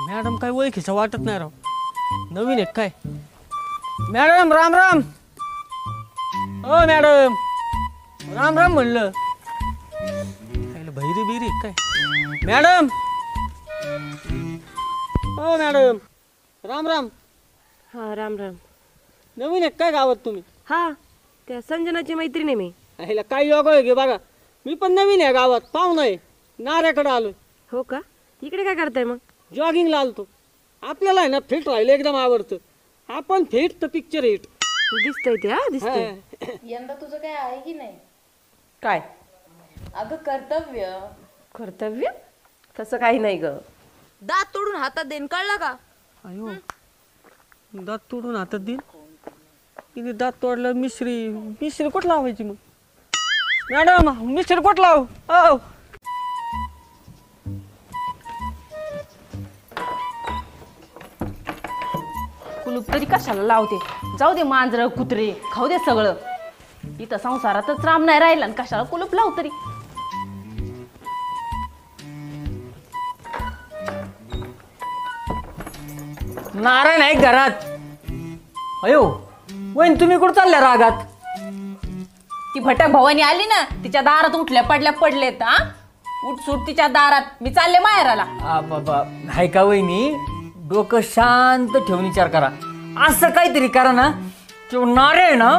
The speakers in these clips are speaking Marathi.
मॅडम काय ओळखीचं वाटत नाही राव, नवीन आहे काय? मॅडम राम राम. ओ मॅडम राम राम म्हणलं. भैरी बिरी काय मॅडम? ओ मॅडम राम राम. हा राम राम. नवीन आहे काय गावात तुम्ही? हा त्या संजनाची मैत्रीण आहे मी. ह्याला काय योग आहे गे बघा, मी पण नवीन आहे गावात, पाहून आहे नाऱ्याकडे आलोय. हो का? इकडे काय करताय मग? जॉगिंगला आलतो. आपल्याला आहे ना फिट राहिलं एकदम आवडतं. आपण फिट तर पिक्चर हिट दिसतंय ते. हा दिसतंय. यंदा तुझं काय आहे की नाही? काय? अगं कर्तव्य. कर्तव्य? तसं काही नाही ग. दात तोडून हातात देईन, कळलं का? अयो दात तोडून हातात देईन. तिने दात तोडलं. मिश्री कुठं लावायची मग? मॅडम मिश्री कुठं लाव? हो कुलूप तरी कशाला लावते? जाऊ दे, मांजर कुत्रे खाऊ दे सगळं. इथं संसारातच राम नाही राहिला आणि कशाला कुलूप लाव तरी. नारायण आहे घरात. अयो वहीन तुम्ही कुठं चालल्या रागात? ती भटक भवानी आली ना, तिच्या दारात उठल्या पडल्या पडलेत. हा उठसूट तिच्या दारात. मी चालले माहेराला. बाबा हाय का वहिनी, डोकं शांत ठेवून विचार करा. असं काहीतरी करा ना, तो नारे आहे ना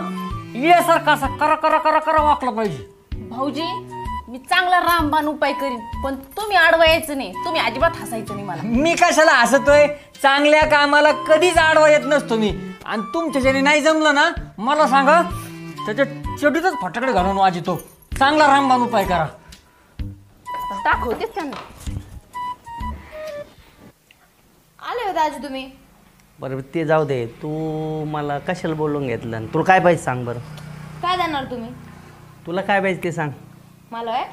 यासारखा असा करा करा करा करा वाकला पाहिजे. भाऊजी मी चांगला रामबाण उपाय करीन, पण तुम्ही आडवा यायचं नाही. तुम्ही अजिबात हसायचं नाही मला. मी कशाला हसतोय? चांगल्या कामाला कधीच आडवा येत नसतो मी. आणि तुमच्या ज्याने नाही जमलं ना, मला सांगा, त्याच्या चडीतच फटाकडे घालून वाजतो. चांगला रामबाण उपाय करा. दाखवतेच त्यांना. आले होते आज तुम्ही? बरं ते जाऊ दे, तू मला कशाला बोलून घेतलं? तुला काय पाहिजे सांग बरं. काय देणार तुम्ही? तुला काय पाहिजे ते सांग. मला आहे,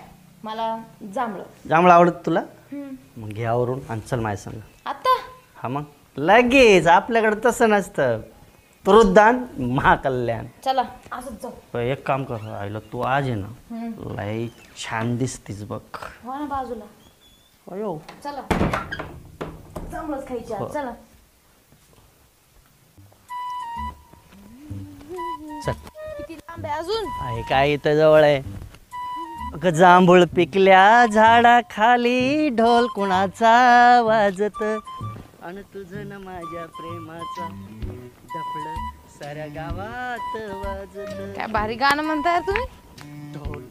मला जांभळं. जांभळं आवडत तुला? मग घे आवरून आणि चल माझ्या सांग. आता? हा मग लगेच. आपल्याकडे तसं नसतं. तुरुदान महाकल्याण. चला असंच जाऊ. एक काम कर, आईला तू आज आहे ना लय छान दिसतीस बघ. हो ना बाजूला. अयो चला जांभळंच खायची आज. चला चल. किती लांब आहे अजून? आहे काय इथं जवळ आहे. अगं जांभूळ पिकल्या झाडाखाली, ढोल कुणाचा वाजत, आणि तुझं न माझ्या प्रेमाचा डफळ साऱ्या गावात वाजत. काय भारी गाणं म्हणताय तुम्ही. ढोल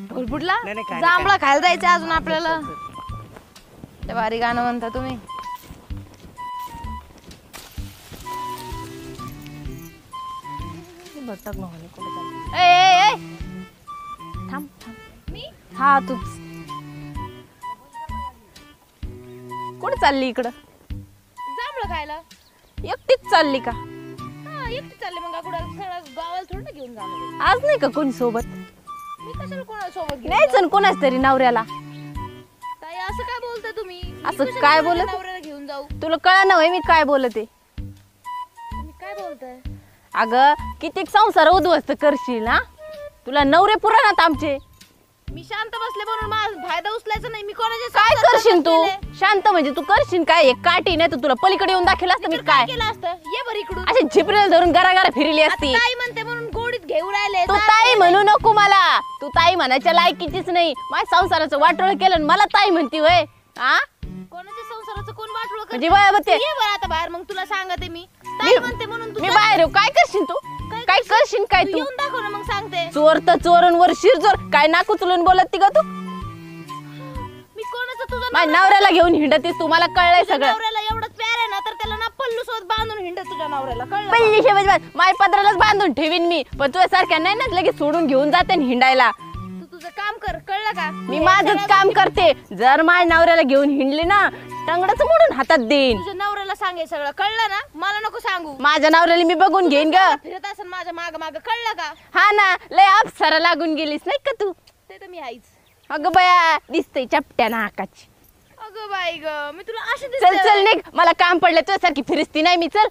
ढोल फुटला. नाही, नाही, काय नाही, जांभळं काय खायला जायचं अजून आपल्याला. ते भारी गाणं म्हणता तुम्ही. भटक भवानी कुठे चालली? ए, ए, ए. थांब थांब. मी हा तूच. कुठे चालली इकडं? जांभळं खायला. एकटीच चालली का? हा एकटी चालले. मग कुठं सगळं गावाला थोडं ना घेऊन जाणार. आज नाही का कोणी सोबत? मी कशाला कोणाला सोबत घेऊन न्यायचं ना कोणाच तरी नवऱ्याला. ताई असं काय बोलता तुम्ही? मी असं कशाला काय कोणाला बोलत? नवऱ्याला घेऊन जाऊ? तुला कळलं ना होय मी काय बोलते? तुम्ही काय बोलताय? अगं कितीक संसार उद्ध्वस्त करशील ना. तुला नवरे पुराणात आमचे. मी शांत बसले म्हणून माझा फायदा उचलायचा नाही. मी कोणाचे काय संसार करशील तू? केले? शांत म्हणजे तू करशील काय? एक काठी नाही तर तुला पलीकडे येऊन दाखल असतं मी तर काय. केलं असतं? ये बरं इकडून. अशी झिपरेल धरून गरागरा फिरली आता असती. ताई म्हणते म्हणून गोडीत घेऊन राहिले. तू ताई म्हणू नको मला. तू ताई म्हणायच्या लायकीचीच नाही. माझ्या संसाराचं वाटोळ केलं आणि मला ताई म्हणती होय? हा कोणाच्या संसाराचं कोण वाटलं म्हणजे वय होते. ये बरं आता बाहेर. मग तुला सांगते मी. ताई म्हणते म्हणून तू मी बाहेर येऊ. काय करशील तू? काय करशील काय तू? येऊन दाखव ना मग सांगते. चोर तर चोरांवर शिरजोर. काय नाक उचलून बोलत ती ग तू? मी कोणाचं तुझं माझ्या नवऱ्याला घेऊन हिंडतीस. तुम्हाला कळलंय तुझ्या सगळं. नवऱ्याला एवढंच प्यार आहे ना, तर त्याला ना पल्लू सोबत बांधून हिंड तुझ्या नवऱ्याला. कळलं? पहिली शेवट माझ्या पत्रालाच बांधून ठेवीन मी. पण तुझ्या सारख्या नाही ना लगेच सोडून घेऊन जाते आणि हिंडायला. तू तुझं काम कर. कळलं का? मी माझंच काम करते. जर माझ्या नवऱ्याला घेऊन हिंडली ना, टंगडच मोडून हातात देईन. तुझ्या नवऱ्याला सांगे सगळं. कळलं ना? मला नको सांगू. माझ्या नवऱ्याला मी बघून घेईन ग. फिरत असेल माझ्या माग माग. कळलं का? हा ना, लय अप्सरा लागून गेलीस नाही का तू? ते तर मी आईच. अगं बया दिसतंय चपट्या नाकाची. अगं बाई ग, मी तुला अशी चल चल निघ. मला काम पडलं तुझ्यासारखी फिरस्ती नाही मी. चल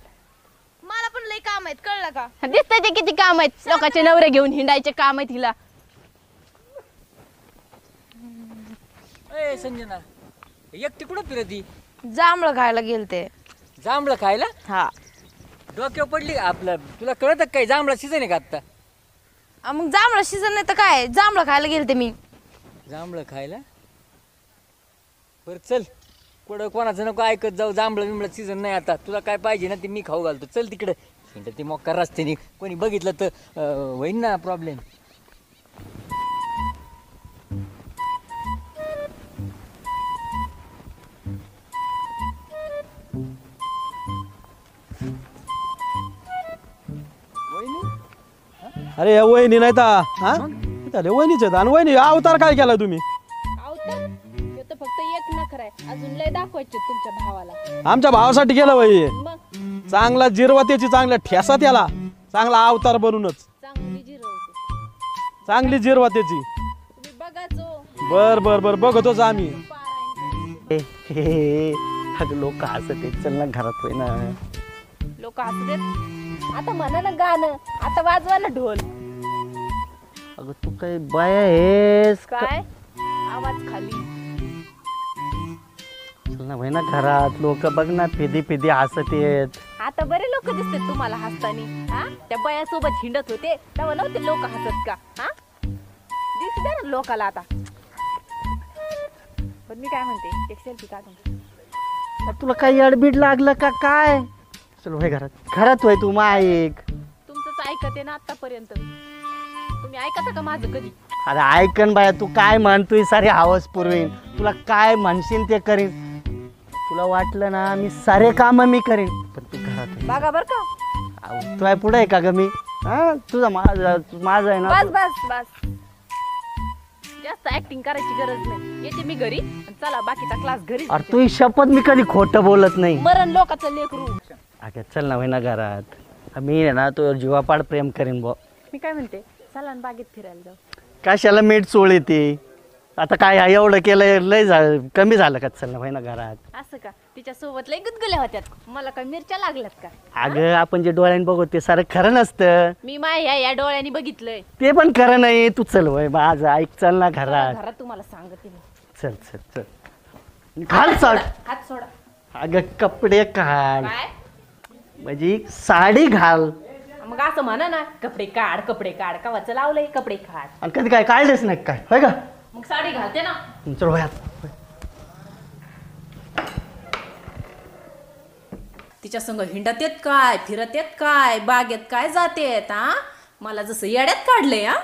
मला पण लई काम आहेत कळलं का? दिसतंय ते किती काम आहेत, लोकांचे नवरे घेऊन हिंडायचे काम आहेत हिला. ए संजना, एकटी कुठं फिरती? जांभळं खायला गेलते. जांभळं खायला? हा. डोक्यावर पडली का आपलं? तुला कळत काय जांभळा सीझन आहे का आता? मग जांभळं सीझन नाही तर काय, जांभळं खायला गेलते मी. जांभळं खायला? बरं चल, कुठं कोणाचं नको ऐकत जाऊ. जांभळं बिंबळं सीझन नाही आता. तुला काय पाहिजे ना ते मी खाऊ घालतो. चल तिकडं. ती मोक्का रस्त्याने कोणी बघितलं तर होईन ना प्रॉब्लेम. अरे या वहिनी नाही ता हा अरे वहिनीच आहेत आणि वहिनी अवतार काय केला तुम्ही? फक्त एक नखर आहे, अजून लय दाखवायचे तुमच्या भावाला. आमच्या भावासाठी केलं वही. मग चांगला जिरवा त्याची, चांगल्या ठेसा त्याला, चांगला अवतार बनूनच चांगली जिरवते चांगली जिरवा त्याची. तुम्ही बघाचो. बर बर बर बघतोच आम्ही. अगं लोक हसत आहेत, चल ना घरात होय ना. लोक हसू देत. आता म्हणा ना गाणं, आता वाजवा ना ढोल. अगं तू काही बाया आहेस का? काय आवाज खाली. चल ना होय ना घरात, लोक बघ ना फिदी फिदी हसत आहेत. आता बरे लोक दिसतात तुम्हाला हसताना. हा, त्या बयासोबत हिंडत होते तेव्हा नव्हते लोक हसत का? हा, दिसू द्या ना लोकाला आता. पण मी काय म्हणते, एक सेल्फी काढून. तुला काही अडबीड लागलं का काय? चल होय घरात, घरात होय तू ऐक. तुमचंच ऐकते ना आतापर्यंत. तुम्ही ऐकता का माझं कधी? अरे ऐकन बाया, तू काय म्हणतोय सारे हवस पुरवीन, तुला काय म्हणशील ते करीन. तुला वाटलं ना मी सारे काम मी करीन, पण तू घरात आहे. बघा बर का. तू आहे पुढे आहे का ग मी? हा तुझा माझा आहे ना. बस बस बस, जास्त ऍक्टिंग करायची गरज नाही. येते मी घरी आणि चला बाकीचा क्लास घरी. अरे तू शपथ मी कधी खोटं बोलत नाही. मरण लोकांचं लेकरू. अगं चल ना होय ना घरात, मी आहे ना तो जीवापाड प्रेम करीन बो. मी काय म्हणते, चला ना बागेत फिरायला जाऊ. कशाला मीठ चोळ येते आता? काय एवढं केलं लय झालं, कमी झालं का? चल ना होय ना घरात. असं का? तिच्या सोबत लय गुदगुल्या होत्यात, मला काय मिरच्या लागल्यात का? अगं आपण जे डोळ्याने बघतो ते सारं खरं नसतं. मी या डोळ्याने बघितलंय. ते पण खरं नाही. तू चल होय माझं ऐक, चल ना घरात. घरात तुम्हाला सांगते मी. चल चल चल घाल चढ. हात सोडा. अगं कपडे काढ, काय म्हणजे साडी घाल. मग असं म्हणा ना, कपडे काढ कपडे काढ. कवाचं लावलंय कपडे काढ. आणि कधी काय काढलेच नाही काय होय का? मग साडी घालते ना. चल होय आता. तिच्या संग हिंडत येत काय, फिरत येत काय, बागेत काय जातेत. हा, मला जसं येड्यात काढलंय. हा,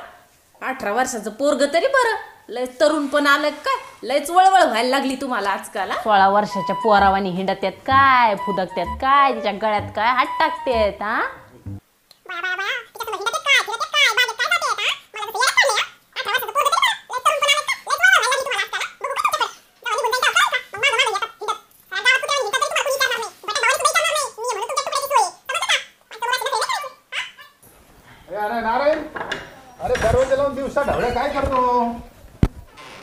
18 वर्षाचं पोरग तरी बरं, लय तरुण पण आलं काय, लयच वळवळ व्हायला लागली तुम्हाला आजकाल. 16 वर्षाच्या पोरावानी हिंडत येत काय, फुदकत्यात काय, तिच्या गळ्यात काय हात टाकतेत. हा, अरे नारायण, अरे दरवाजा लावून दिवसा ढवळ्या काय करतो?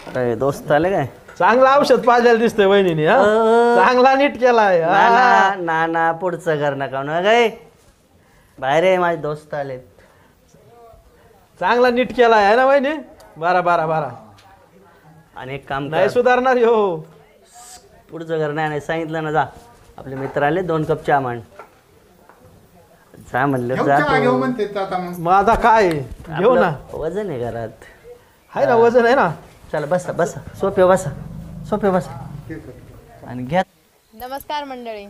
अरे दोस्त आले काय? चांगलं औषध पाजायला दिसतंय वहिनीने. हा चांगला नीट केलाय. ना ना ना पुढचं घर नका ना काय, बाहेर आहे माझे दोस्त आलेत. चांगला नीट केलाय आहे ना वहिनी? बारा बारा बारा. आणि एक काम नाही कर, सुधारणार हो. पुढचं घर नाही सांगितलं ना, जा आपले मित्र आले 2 कप चहा मांड. जा म्हणलं घेऊ जा चहा घेऊ तू. म्हणते आता मग. मग आता काय घेऊ ना? आपलं वजन आहे घरात. आहे ना वजन आहे ना. चला बसा बसा, सोपे बसा, सोपे बसा ठीक आहे. आणि घ्या. नमस्कार मंडळी.